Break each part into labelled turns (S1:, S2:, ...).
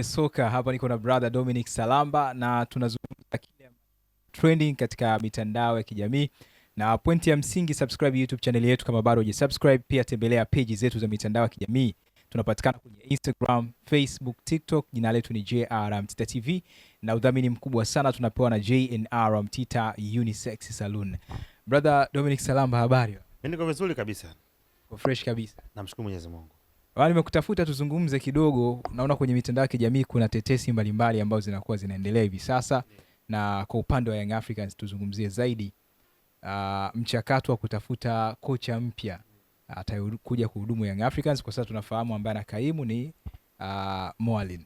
S1: Soka hapa, niko na brother Dominic Salamba na tunazungumza kile trending katika mitandao ya kijamii, na pointi ya msingi, subscribe YouTube channel yetu kama bado hujasubscribe. Pia tembelea page zetu za mitandao ya kijamii, tunapatikana kwenye Instagram, Facebook, TikTok. Jina letu ni JR Mtita TV na udhamini mkubwa sana tunapewa na JNR Mtita Unisex Saloon. Brother Dominic Salamba, habari?
S2: Mimi niko vizuri kabisa.
S1: Kwa fresh kabisa.
S2: Namshukuru Mwenyezi Mungu.
S1: Nimekutafuta tuzungumze kidogo. Naona kwenye mitandao ya kijamii kuna tetesi mbalimbali ambazo zinakuwa zinaendelea hivi sasa, na kwa upande wa Young Africans tuzungumzie zaidi mchakato wa kutafuta kocha mpya atakuja kuhudumu Young Africans. Kwa sasa tunafahamu ambaye anakaimu ni Moalin.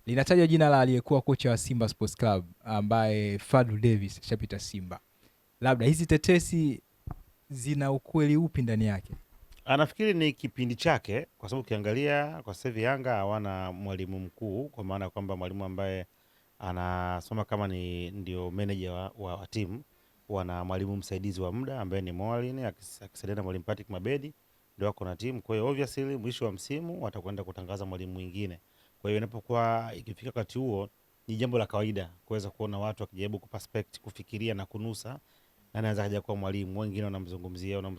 S1: Linatajwa jina la aliyekuwa kocha wa Simba Sports Club ambaye Fadlu Davis shapita Simba. Labda hizi tetesi zina ukweli upi ndani yake?
S2: Anafikiri ni kipindi chake, kwa sababu ukiangalia kwa sasa hivi Yanga hawana mwalimu mkuu, kwa maana kwamba mwalimu ambaye anasoma kama ndio manager wa timu. Wana mwalimu msaidizi wa muda ambaye ni Moalin akisaidiana na mwalimu Patrick Mabedi, ndio wako na timu. Kwa hiyo obviously mwisho wa msimu watakwenda kutangaza mwalimu mwingine. Kwa hiyo inapokuwa ikifika wakati huo, ni jambo la kawaida kuweza kuona watu wakijaribu kuperspect, kufikiria na kunusa na anaweza kaja kuwa mwalimu. Wengine wanamzungumzia na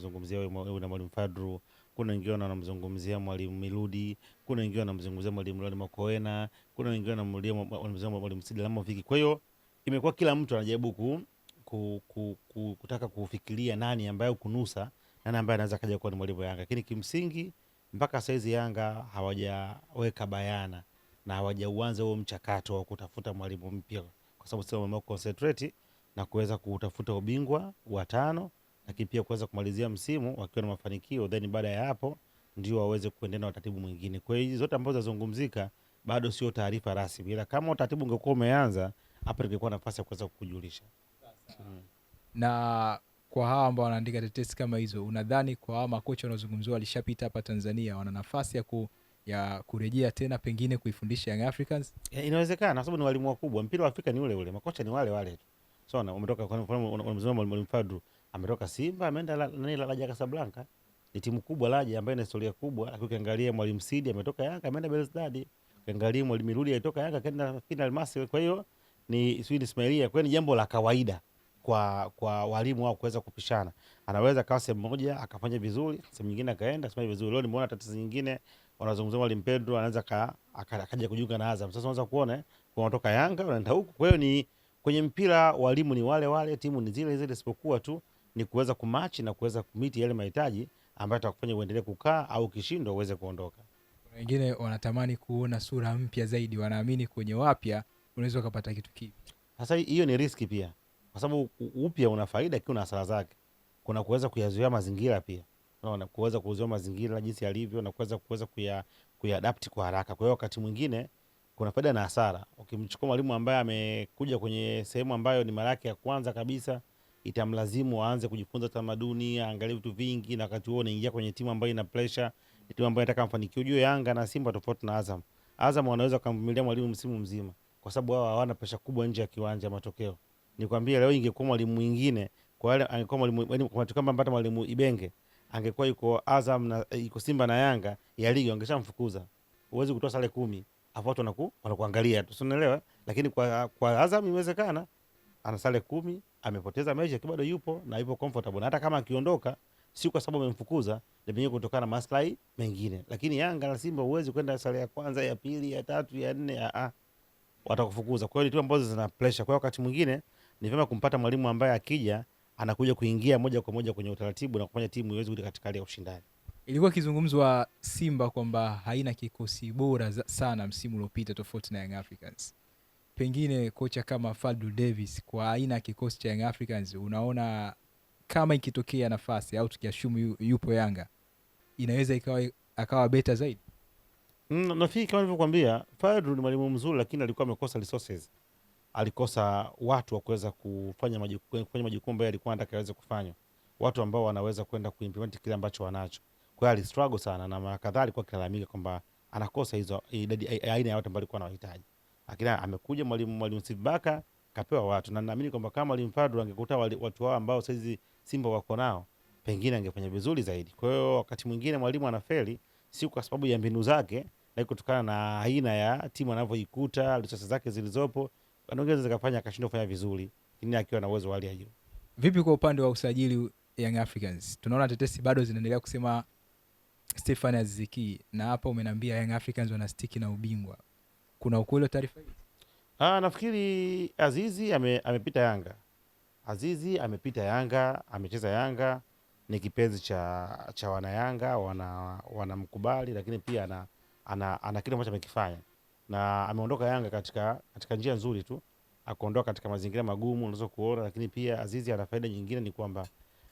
S2: mwalimu Fadru, kuna wengine wanamzungumzia mwalimu Miludi, kuna wengine wanamzungumzia mwalimu Lodi Makoena, kuna wengine wanamzungumzia mwalimu Sidi Lamoviki. Kwa hiyo imekuwa kila mtu anajaribu kutaka kufikiria nani ambaye kunusa, nani ambaye anaweza kaja kuwa ni mwalimu wa Yanga. Lakini kimsingi mpaka saizi Yanga hawajaweka bayana na hawajauanza huo mchakato wa kutafuta mwalimu mpya, kwa sababu sasa wameo concentrate na kuweza kutafuta ubingwa wa 5, lakini pia kuweza kumalizia msimu wakiwa na mafanikio, then baada ya hapo ndio waweze kuendelea na utaratibu mwingine. Kwa hiyo zote ambazo zinazungumzika bado sio taarifa rasmi, ila kama utaratibu ungekuwa umeanza hapa ingekuwa nafasi ya kuweza kukujulisha.
S1: Na kwa hawa ambao wanaandika tetesi kama hizo, unadhani kwa hawa makocha wanaozungumziwa walishapita hapa Tanzania, wana nafasi ya kurejea tena pengine kuifundisha Young Africans?
S2: Inawezekana, kwa sababu ni walimu wakubwa. Mpira wa Afrika ni ule ule, makocha ni wale wale tu. So na umetoka kwa mfano mwalimu Fadru ametoka Simba ameenda Raja Casablanca, ni timu kubwa Raja ambayo ina historia kubwa. Ukiangalia mwalimu Sidi ametoka Yanga ameenda Belouizdad, ukiangalia mwalimu Miludi alitoka Yanga kaenda Al Masry. Kwa hiyo ni Sweden Ismailia. Kwa hiyo ni jambo la kawaida kwa walimu wao kuweza kupishana. Anaweza kawa sehemu moja akafanya vizuri, sehemu nyingine akaenda akafanya vizuri. Leo nimeona tatizo nyingine wanazungumzia mwalimu Pedro anaweza akaja kujiunga na Azam. Sasa unaweza kuona kwa kutoka Yanga wanaenda huko. Kwa hiyo ni kwenye mpira walimu ni wale wale, timu ni zile zile, isipokuwa tu ni kuweza kumatch na kuweza kumiti yale mahitaji ambayo atakufanya uendelee kukaa au kishindo uweze kuondoka.
S1: Wengine wanatamani kuona sura mpya zaidi, wanaamini kwenye wapya unaweza kupata kitu kipya.
S2: Sasa hiyo ni riski pia, kwa sababu upya una faida kitu na hasara zake. Kuna kuweza kuyazoea mazingira pia, unaona, kuweza kuzoea mazingira jinsi yalivyo na kuweza kuyaadapt kwa haraka. Kwa hiyo wakati mwingine kuna faida na hasara. Ukimchukua mwalimu ambaye amekuja kwenye sehemu ambayo ni mara yake ya kwanza kabisa, itamlazimu aanze kujifunza tamaduni, aangalie vitu vingi, na wakati huo unaingia kwenye timu ambayo ina pressure, timu ambayo inataka mafanikio. Ujue Yanga na Simba tofauti na Azam. Azam wanaweza kumvumilia mwalimu msimu mzima kwa sababu wao hawana pressure kubwa nje ya kiwanja matokeo. Nikwambia leo ingekuwa mwalimu mwingine, kwa wale angekuwa mwalimu kwa kama mbata mwalimu Ibenge angekuwa yuko Azam na yuko Simba na Yanga ya ligi, wangeshamfukuza. Uwezi kutoa sare 10 afu watu wanakuangalia tu, unaelewa? Lakini kwa Azam imewezekana, ana sare 10, amepoteza mechi lakini bado yupo na yupo comfortable, na hata kama akiondoka si kwa sababu amemfukuza, ni pengine kutokana na maslahi mengine. Lakini Yanga na Simba uwezi kwenda sare ya kwanza, ya pili, ya tatu, ya 4, watakufukuza. Kwa hiyo ni timu ambazo zina pressure. Kwa hiyo wakati mwingine ni vyema kumpata mwalimu ambaye akija anakuja kuingia moja kwa moja kwenye utaratibu na kufanya timu iweze kurudi katika hali ya ushindani.
S1: Ilikuwa kizungumzwa Simba kwamba haina kikosi bora sana msimu uliopita tofauti na Young Africans. Pengine kocha kama Fadlu Davis kwa aina ya kikosi cha Young Africans, unaona kama ikitokea nafasi au tukiashumu yupo Yanga, inaweza akawa beta zaidi?
S2: Nafikiri kama nilivyokuambia, Fadlu ni mwalimu mzuri, lakini alikuwa amekosa resources. Alikosa watu wa kuweza kufanya majukumu ambayo alikuwa anataka aweze kufanya, watu ambao wanaweza kwenda kuimplement kile ambacho wanacho. Kwa hiyo alistruggle sana, na mara kadhaa alikuwa akilalamika kwamba anakosa hizo idadi aina ya watu ambao alikuwa anahitaji. Lakini amekuja mwalimu Sibaka kapewa watu, na naamini kwamba kama mwalimu Fadlu angekuta watu wao ambao saizi Simba wako nao, pengine angefanya vizuri zaidi. Kwa hiyo wakati mwingine mwalimu anafeli si kwa sababu ya mbinu zake, na kutokana na aina ya timu anavyoikuta, resources zake zilizopo, anaweza zikafanya akashindwa kufanya vizuri, lakini akiwa na uwezo wa hali ya juu.
S1: Vipi kwa upande wa usajili Young Africans? Tunaona tetesi bado zinaendelea kusema Stefan Aziz Ki, na hapa umeniambia Young Africans wanastiki na ubingwa. Kuna ukweli wa taarifa hii?
S2: Nafikiri Azizi amepita Yanga. Azizi amepita Yanga, amecheza Yanga, ni kipenzi cha wana Yanga, wanamkubali, lakini pia ana kile ambacho amekifanya, na ameondoka Yanga katika njia nzuri tu, akaondoka katika mazingira magumu unaweza kuona, lakini pia Azizi ana faida nyingine, ni kwamba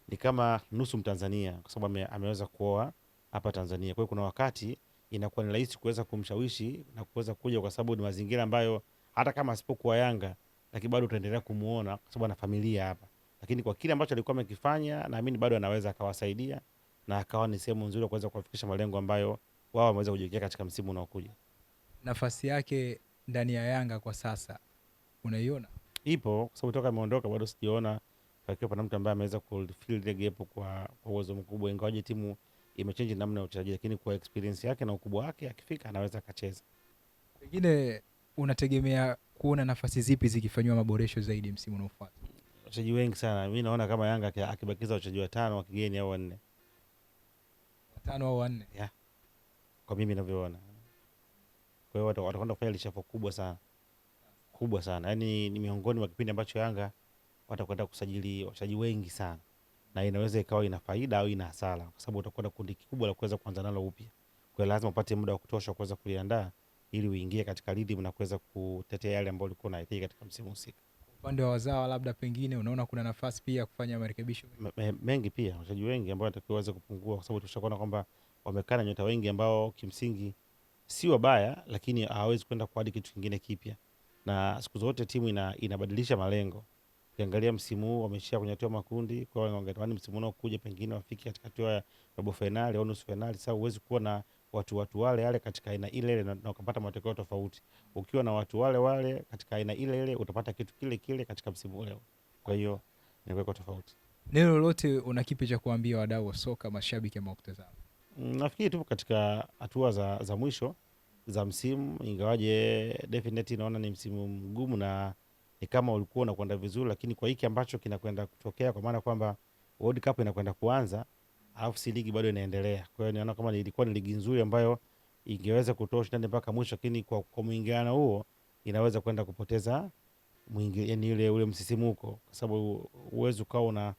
S2: ni kama nusu Mtanzania kwa sababu ameweza kuoa hapa Tanzania. Kwa hiyo kuna wakati inakuwa ni rahisi kuweza kumshawishi na kuweza kuja, kwa sababu ni mazingira ambayo hata kama asipokuwa Yanga lakini bado utaendelea kumuona kwa sababu ana familia hapa. Lakini kwa kile ambacho alikuwa amekifanya, naamini bado anaweza akawasaidia na akawa ni sehemu nzuri ya kuweza kuwafikisha malengo ambayo wao wameweza kujiwekea katika msimu unaokuja.
S1: Nafasi yake ndani ya Yanga kwa sasa unaiona?
S2: Ipo, kwa sababu toka ameondoka bado sijaona pakiwa pana mtu ambaye ameweza kufill ile gap kwa uwezo mkubwa, ingawaje timu imechange namna ya uchezaji, lakini kwa experience yake na ukubwa wake akifika anaweza akacheza.
S1: Pengine unategemea kuona nafasi zipi zikifanywa maboresho zaidi msimu unaofuata?
S2: Wachezaji wengi sana. Mimi naona kama Yanga akibakiza wachezaji 5 wa kigeni au 4.
S1: 5 au 4?
S2: Yeah. Kwa mimi ninavyoona. Kwa hiyo watakwenda kufanya lishafo kubwa sana. Kubwa sana. Yaani ni miongoni mwa kipindi ambacho Yanga watakwenda kusajili wachezaji wengi sana. Na inaweza ikawa ina faida au ina hasara, kwa sababu utakwenda kundi kikubwa la kuweza kuanza nalo upya. Kwa hiyo lazima upate muda wa kutosha kuweza kuliandaa ili uingie katika rhythm na kuweza kutetea yale ambayo ulikuwa unahitaji katika msimu husika.
S1: Upande wa wazawa labda pengine unaona kuna nafasi pia kufanya marekebisho
S2: mengi, pia wachezaji wengi ambao watakiwa waweze kupungua, kwa sababu tushakuona kwamba wamekana nyota wengi ambao kimsingi si wabaya, lakini hawawezi kwenda kuadi kitu kingine kipya, na siku zote timu inabadilisha malengo. Ukiangalia msimu huu wameshia kwenye hatua makundi, kwa hiyo wangetamani msimu unaokuja pengine wafike katika hatua ya robo finali au nusu finali. Sasa huwezi kuwa na watu wale katika aina ile na ukapata matokeo tofauti. Ukiwa na watu wale katika aina ile utapata kitu kile katika msimu ule. Kwa hiyo ni kwa tofauti.
S1: Neno lolote una kipi cha kuambia wadau wa soka, mashabiki ambao kutazama?
S2: Nafikiri tupo katika hatua za mwisho za msimu, ingawaje definitely naona ni msimu mgumu na ni kama ulikuwa unakwenda vizuri, lakini kwa hiki ambacho kinakwenda kutokea, kwa maana kwamba World Cup inakwenda kuanza alafu si ligi bado inaendelea. Kwa hiyo naona kama ilikuwa ni ligi nzuri ambayo ingeweza kutoa ushindani mpaka mwisho, lakini kwa mwingiliano huo inaweza kwenda kupoteza yani ule msisimuko, kwa sababu uwezo ukawa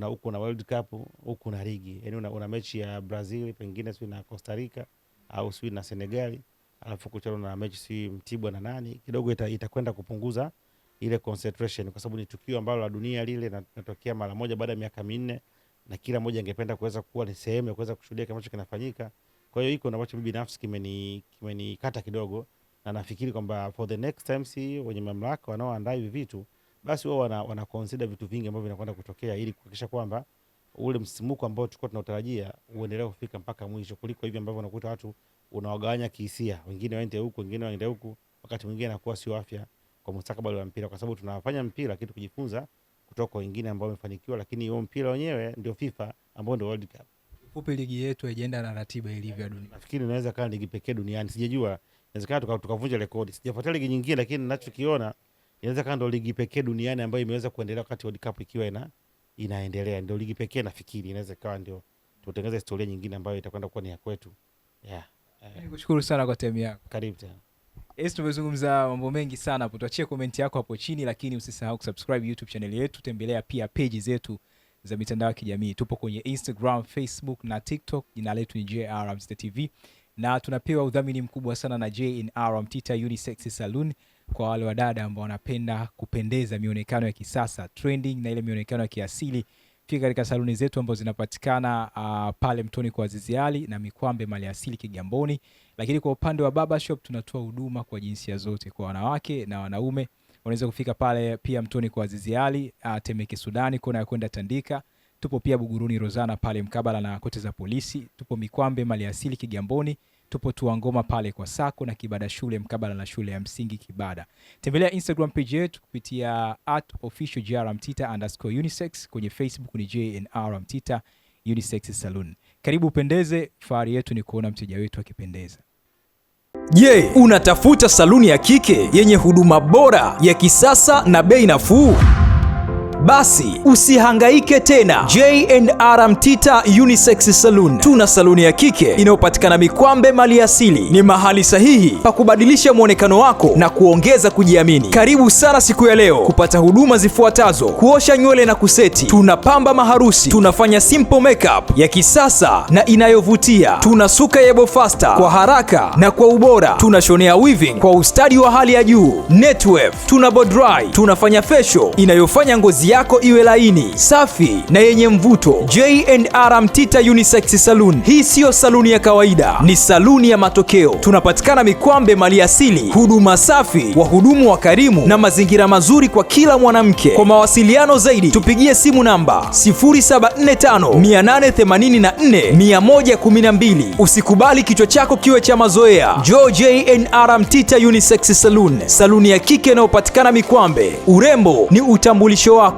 S2: huko na World Cup huko na ligi, yani una mechi ya Brazil pengine sio na Costa Rica au sio na Senegal, alafu kuchana na mechi si Mtibwa na nani, kidogo itakwenda kupunguza ile concentration, kwa sababu ni tukio ambalo la dunia lile linatokea mara moja baada ya miaka 4 na kila mmoja angependa kuweza kuwa ni sehemu ya kuweza kushuhudia kile ambacho kinafanyika. Kwa hiyo iko na ambacho mimi binafsi kimenikata kidogo, na nafikiri kwamba for the next time si wenye mamlaka wanaoandaa hivi vitu basi wao wana consider vitu vingi ambavyo vinakwenda kutokea ili kuhakikisha kwamba ule msimuko ambao tulikuwa tunatarajia uendelee kufika mpaka mwisho, kuliko hivi ambavyo unakuta watu unawagawanya kihisia, wengine waende huku wengine waende huku, wakati mwingine inakuwa sio afya kwa mustakabali wa mpira, kwa sababu tunafanya mpira kitu kujifunza kutoka kwa wengine ambao wamefanikiwa, lakini huo mpira wenyewe ndio FIFA ambao ndio World Cup.
S1: Fupi, ligi yetu haijaenda na ratiba ilivyo ya dunia.
S2: Nafikiri inaweza kama ligi pekee duniani, sijajua, inawezekana tukavunja rekodi, sijafuatilia ligi nyingine, lakini ninachokiona inaweza kama ndio ligi pekee duniani ambayo imeweza kuendelea wakati World Cup ikiwa inaendelea. Ndio ligi pekee nafikiri inaweza kawa ndio tutengeneze historia nyingine ambayo itakwenda kuwa ni ya kwetu.
S1: Nikushukuru sana kwa time yako.
S2: Karibu tena.
S1: Tumezungumza mambo mengi sana hapo. Tuachie comment yako hapo chini, lakini usisahau kusubscribe YouTube channel yetu. Tembelea pia page zetu za mitandao ya kijamii. Tupo kwenye Instagram, Facebook na TikTok. Jina letu ni JR Mtita TV. Na tunapewa udhamini mkubwa sana na JR Mtita Unisex Saloon kwa wale wadada ambao wanapenda kupendeza, mionekano ya kisasa, trending na ile mionekano ya kiasili. Fika katika saluni zetu ambazo zinapatikana pale Mtoni kwa Aziz Ali na Mikwambe Maliasili Kigamboni. Lakini kwa upande wa barbershop tunatoa huduma kwa jinsia zote, kwa wanawake na wanaume. Unaweza kufika pale pia Mtoni kwa Aziz Ali, Temeke Sudani kona ya kwenda Tandika. Tupo pia Buguruni Rozana pale mkabala na kote za polisi. Tupo Mikwambe Maliasili Kigamboni. Tupo Tuangoma pale kwa Sako na Kibada shule mkabala na shule ya msingi Kibada. Tembelea Instagram page yetu kupitia @officialgrmtita_unisex. Kwenye Facebook ni JNR Mtita Unisex Saloon. Karibu upendeze, fahari yetu ni kuona mteja wetu akipendeza.
S3: Je, unatafuta saluni ya kike yenye huduma bora ya kisasa na bei nafuu? Basi usihangaike tena. J&R Mtita Unisex Saloon. Tuna saluni ya kike inayopatikana Mikwambe Maliasili. Ni mahali sahihi pa kubadilisha mwonekano wako na kuongeza kujiamini. Karibu sana siku ya leo kupata huduma zifuatazo: kuosha nywele na kuseti, tunapamba maharusi, tunafanya simple makeup ya kisasa na inayovutia, tunasuka yebo faster kwa haraka na kwa ubora, tunashonea weaving kwa ustadi wa hali ya juu, netwave, tuna blow dry, tunafanya facial inayofanya ngozi yako iwe laini, safi na yenye mvuto. J&R Mtita Unisex Saloon. Hii siyo saluni ya kawaida, ni saluni ya matokeo. Tunapatikana Mikwambe Maliasili. Huduma safi, wahudumu wa karimu na mazingira mazuri kwa kila mwanamke. Kwa mawasiliano zaidi tupigie simu namba 0745884112. Usikubali kichwa chako kiwe cha mazoea. J&R Mtita Unisex Saloon. Saluni ya kike inayopatikana Mikwambe. Urembo ni utambulisho wako.